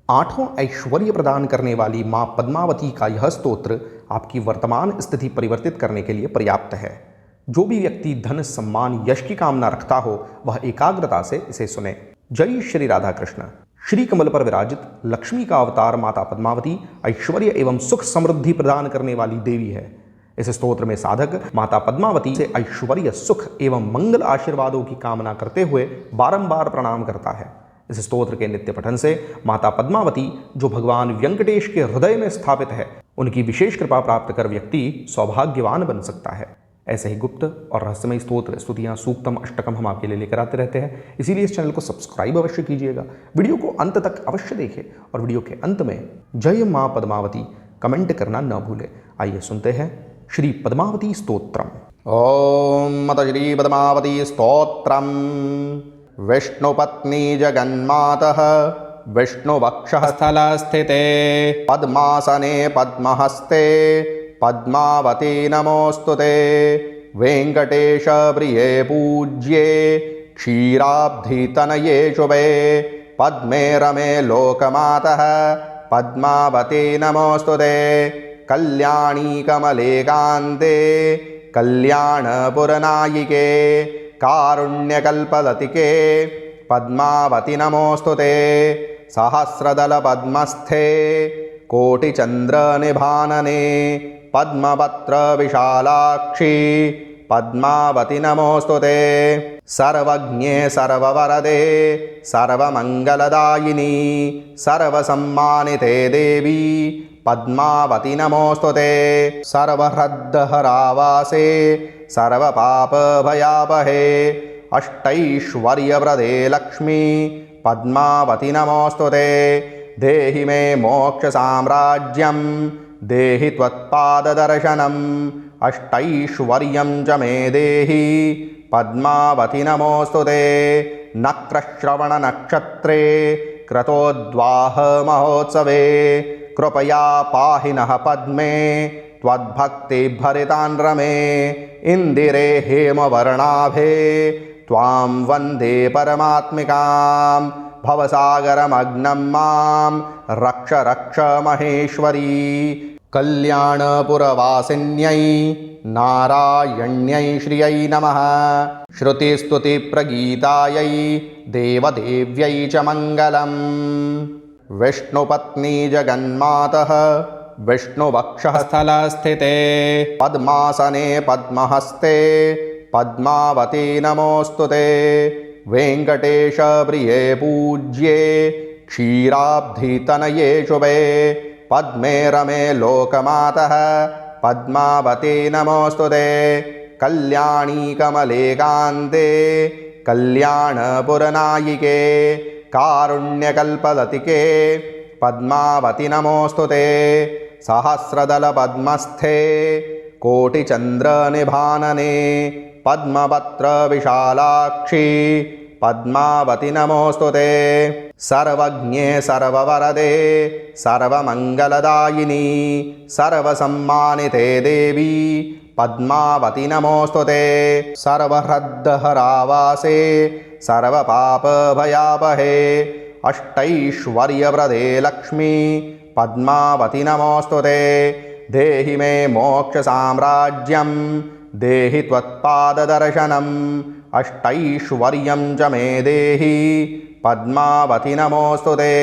आठों ऐश्वर्य प्रदान करने वाली मां पद्मावती का यह स्तोत्र आपकी वर्तमान स्थिति परिवर्तित करने के लिए पर्याप्त है। जो भी व्यक्ति धन, सम्मान, यश की कामना रखता हो वह एकाग्रता से इसे सुने। जय श्री राधा कृष्ण। श्री कमल पर विराजित लक्ष्मी का अवतार माता पद्मावती ऐश्वर्य एवं सुख समृद्धि प्रदान करने वाली देवी है। इस स्तोत्र में साधक माता पद्मावती से ऐश्वर्य, सुख एवं मंगल आशीर्वादों की कामना करते हुए बारंबार प्रणाम करता है। इस स्तोत्र के नित्य पठन से माता पद्मावती, जो भगवान वेंकटेश के हृदय में स्थापित है, उनकी विशेष कृपा प्राप्त कर व्यक्ति सौभाग्यवान बन सकता है। ऐसे ही गुप्त और रहस्यमय स्तोत्र, स्तुतियां, सूक्तम, अष्टकम हम आपके लिए लेकर आते रहते हैं। इसीलिए इस चैनल को सब्सक्राइब अवश्य कीजिएगा, वीडियो को अंत तक अवश्य देखें और वीडियो के अंत में जय मां पद्मावती कमेंट करना न भूलें। आइए सुनते हैं श्री पद्मावती स्तोत्रम। ओम अत श्री पद्मावती स्तोत्रम। विष्णुपत्नी जगन्मातः विष्णुवक्षः स्थलस्थिते पद्मासने पद्महस्ते पद्मावती नमोस्तुते। वेंकटेश प्रिये पूज्ये क्षीराब्धितनये शुभे पद्मे रमे लोकमातः पद्मावती नमोस्तुते। कल्याणी कमले कान्ते कल्याणपुरनायिके कारुण्यकल्पलतिके पद्मावती नमोस्तुते। सहस्रदलपद्मस्थे कोटिचन्द्रनिभानने पद्मपत्र विशालाक्षी पद्मावती नमोस्तुते। सर्वज्ञे सर्ववरदे सर्वमङ्गलदायिनी सर्वसम्मानिते देवी पद्मावती नमोस्तुते। सर्वहृद्दहरावासे सर्वपापभयापहे अष्टैश्वर्यप्रदे लक्ष्मी पद्मावती नमोस्तुते। देहि मे मोक्षसाम्राज्यं देहि त्वत्पाददर्शनम् अष्टैश्वर्यं च मे देहि पद्मावती नमोस्तुते। नक्रश्रवणनक्षत्रे क्रतोद्वाह महोत्सवे कृपया पाहि नः पद्मे त्वद्भक्तिभरितान् रमे। इन्दिरे हेमवर्णाभे त्वां वन्दे परमात्मिकां भवसागरमग्नं मां रक्ष रक्ष महेश्वरी। कल्याणपुरवासिन्यै नारायण्यै श्रियै नमः। श्रुतिस्तुतिप्रगीतायै देवदेव्यै च मङ्गलम्। विष्णुपत्नी जगन्मातः विष्णुवक्षः स्थलस्थिते पद्मासने पद्महस्ते पद्मावती नमोस्तुते। वेंकटेश प्रिये पूज्ये क्षीराब्धितनये शुभे पद्मे रमे लोकमातः पद्मावती नमोस्तुते। कल्याणी कमले कान्ते कल्याणपुरनायिके कारुण्यकल्पलतिके पद्मावती नमोस्तुते। सहस्रदलपद्मस्थे कोटिचन्द्रनिभानने पद्मपत्र विशालाक्षी पद्मावती नमोस्तुते। सर्वज्ञे सर्ववरदे सर्वमङ्गलदायिनी सर्वसम्मानिते देवी पद्मावती नमोस्तुते। सर्वहृद्दहरावासे सर्वपापभयापहे अष्टैश्वर्यप्रदे लक्ष्मी पद्मावती नमोस्तुते। देहि मे मोक्षसाम्राज्यं देहि त्वत्पाददर्शनम् अष्टैश्वर्यं च मे देहि पद्मावती नमोस्तुते।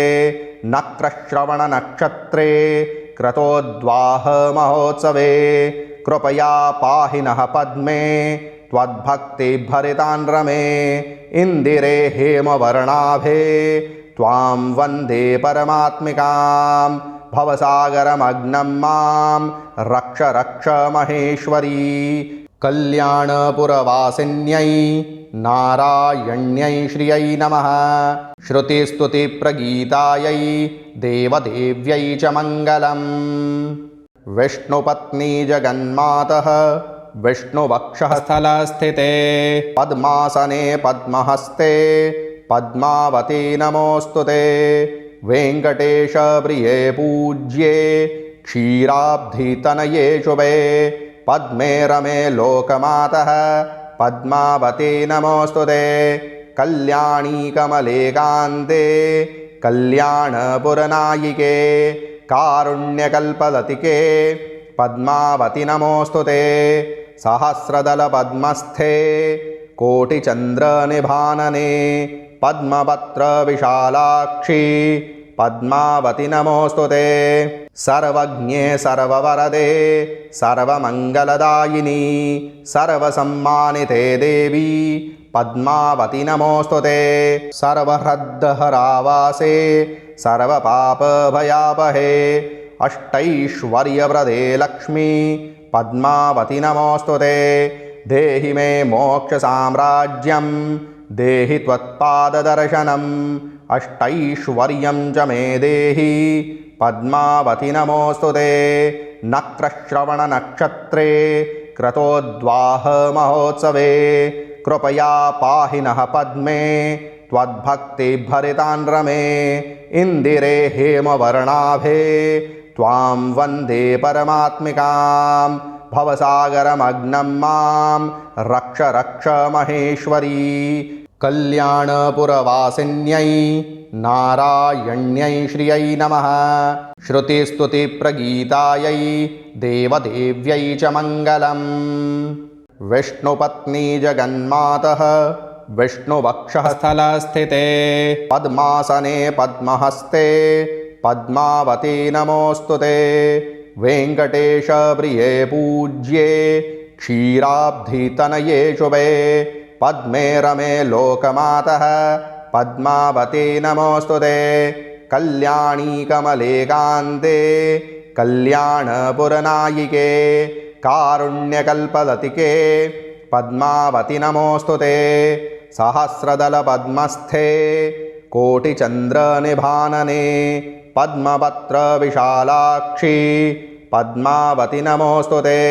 नक्रश्रवणनक्षत्रे क्रतोद्वाह महोत्सवे कृपया पाहि नः पद्मे त्वद्भक्तिभरितान् रमे। इन्दिरे हेमवर्णाभे त्वां वन्दे परमात्मिकां भवसागरमग्नं मां रक्ष रक्ष महेश्वरी। कल्याणपुरवासिन्यै नारायण्यै श्रियै नमः। श्रुतिस्तुतिप्रगीतायै देवदेव्यै च मङ्गलम्। विष्णुपत्नी जगन्मातः विष्णुवक्षः स्थलस्थिते पद्मासने पद्महस्ते पद्मावती नमोस्तुते। वेंकटेश प्रिये पूज्ये क्षीराब्धितनये शुभे पद्मे रमे लोकमातः पद्मावती नमोस्तुते। कल्याणी कमले कान्ते कल्याणपुरनायिके कारुण्यकल्पलतिके पद्मावति नमोऽस्तुते। सहस्रदलपद्मस्थे कोटिचन्द्रनिभानने पद्मपत्रविशालाक्षी पद्मावति नमोऽस्तुते। सर्वज्ञे सर्ववरदे सर्वमङ्गलदायिनी सर्वसम्मानिते देवी पद्मावति नमोऽस्तुते। सर्वहृद्दहरावासे सर्वपापभयापहे अष्टैश्वर्यप्रदे लक्ष्मी पद्मावति नमोऽस्तुते। देहि मे मोक्षसाम्राज्यं देहि त्वत्पाददर्शनम् अष्टैश्वर्यं च मे देहि पद्मावति नमोऽस्तुते। नक्रश्रवणनक्षत्रे क्रतोद्वाहमहोत्सवे कृपया पाहि नः पद्मे त्वद्भक्तिभरितान् रमे इन्दिरे हेमवर्णाभे त्वां वन्दे परमात्मिकां भवसागरमग्नं मां रक्ष रक्ष महेश्वरी। कल्याणपुरवासिन्यै नारायण्यै श्रियै नमः। श्रुतिस्तुतिप्रगीतायै देवदेव्यै च मङ्गलम्। विष्णुपत्नी जगन्मातः विष्णुवक्षः स्थलस्थिते पद्मासने पद्महस्ते पद्मावती नमोऽस्तुते। वेङ्कटेशप्रिये पूज्ये क्षीराब्धितनये शुभे पद्मे रमे लोकमातः पद्मावती नमोऽस्तुते। कल्याणी कमले कान्ते कल्याणपुरनायिके कारुण्यकल्पलतिके पद्मावति नमोऽस्तुते। सहस्रदलपद्मस्थे कोटिचन्द्रनिभानने पद्मपत्रविशालाक्षी पद्मावति नमोऽस्तुते।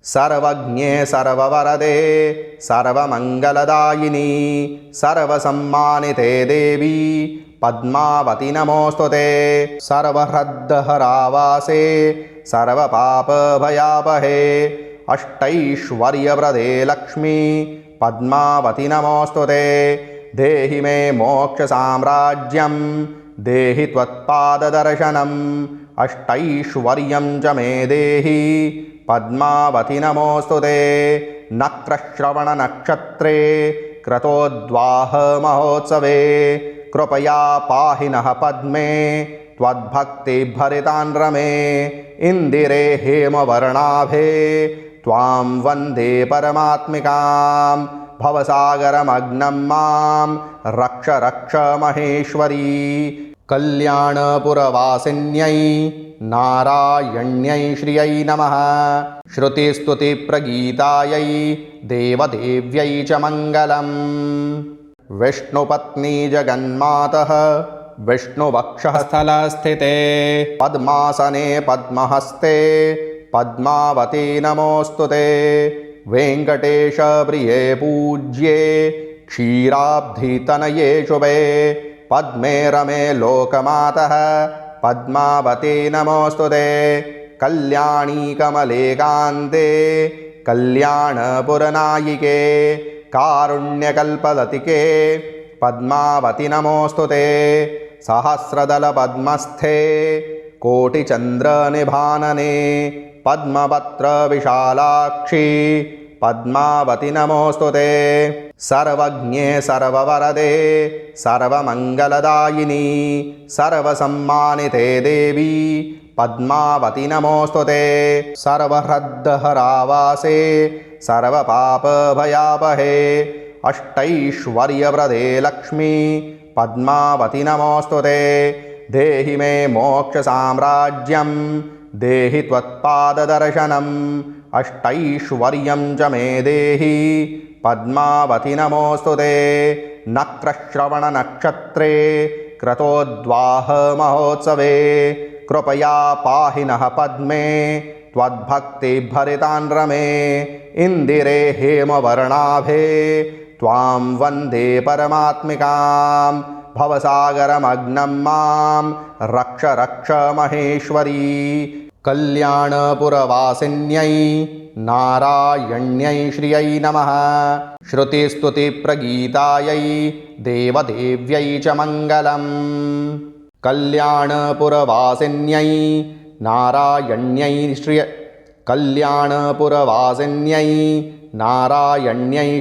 सर्वज्ञे सर्ववरदे सर्वमङ्गलदायिनी सर्वसम्मानिते देवी पद्मावति नमोऽस्तुते। सर्वहृद्दहरावासे सर्वपापभयापहे अष्टैश्वर्यप्रदे लक्ष्मी पद्मावति नमोऽस्तुते। देहि मे मोक्षसाम्राज्यं देहि त्वत्पाददर्शनम् अष्टैश्वर्यं च मे देहि पद्मावति नमोऽस्तुते। नक्रश्रवणनक्षत्रे क्रतोद्वाहमहोत्सवे कृपया पाहि नः पद्मे त्वद्भक्तिभरितान् रमे इन्दिरे हेमवर्णाभे त्वां वन्दे परमात्मिकां भवसागरमग्नं मां रक्ष रक्ष महेश्वरी। कल्याणपुरवासिन्यै नारायण्यै श्रियै नमः। श्रुतिस्तुतिप्रगीतायै देवदेव्यै च मङ्गलम्। विष्णुपत्नी जगन्मातः विष्णुवक्षः स्थलस्थिते पद्मासने पद्महस्ते पद्मावती नमोऽस्तुते। वेङ्कटेशप्रिये पूज्ये क्षीराब्धितनये शुभे पद्मे रमे लोकमातः पद्मावती नमोऽस्तुते। कल्याणी कमले कान्ते कल्याणपुरनायिके कारुण्यकल्पलतिके पद्मावति नमोऽस्तुते। सहस्रदलपद्मस्थे कोटिचन्द्रनिभानने पद्मपत्रविशालाक्षी पद्मावति नमोऽस्तुते। सर्वज्ञे सर्ववरदे सर्वमङ्गलदायिनी सर्वसम्मानिते देवी पद्मावति नमोऽस्तुते। सर्वहृद्दहरावासे सर्वपापभयापहे अष्टैश्वर्यप्रदे लक्ष्मी पद्मावति नमोऽस्तुते। देहि मे मोक्षसाम्राज्यं देहि त्वत्पाददर्शनम् अष्टैश्वर्यं च मे देहि पद्मावति नमोऽस्तुते। नक्रश्रवणनक्षत्रे क्रतोद्वाहमहोत्सवे कृपया पाहि नः पद्मे त्वद्भक्तिभरितान् रमे इन्दिरे हेमवर्णाभे त्वां वन्दे परमात्मिकां भवसागरमग्नं मां रक्ष रक्ष महेश्वरी। कल्याणपुरवासिन्यै नारायण्यै श्रियै नमः। श्रुतिस्तुतिप्रगीतायै देवदेव्यै च मङ्गलम्। कल्याणपुरवासिन्यै नारायण्यै कल्याणपुरवासिन्यै नारायण्यै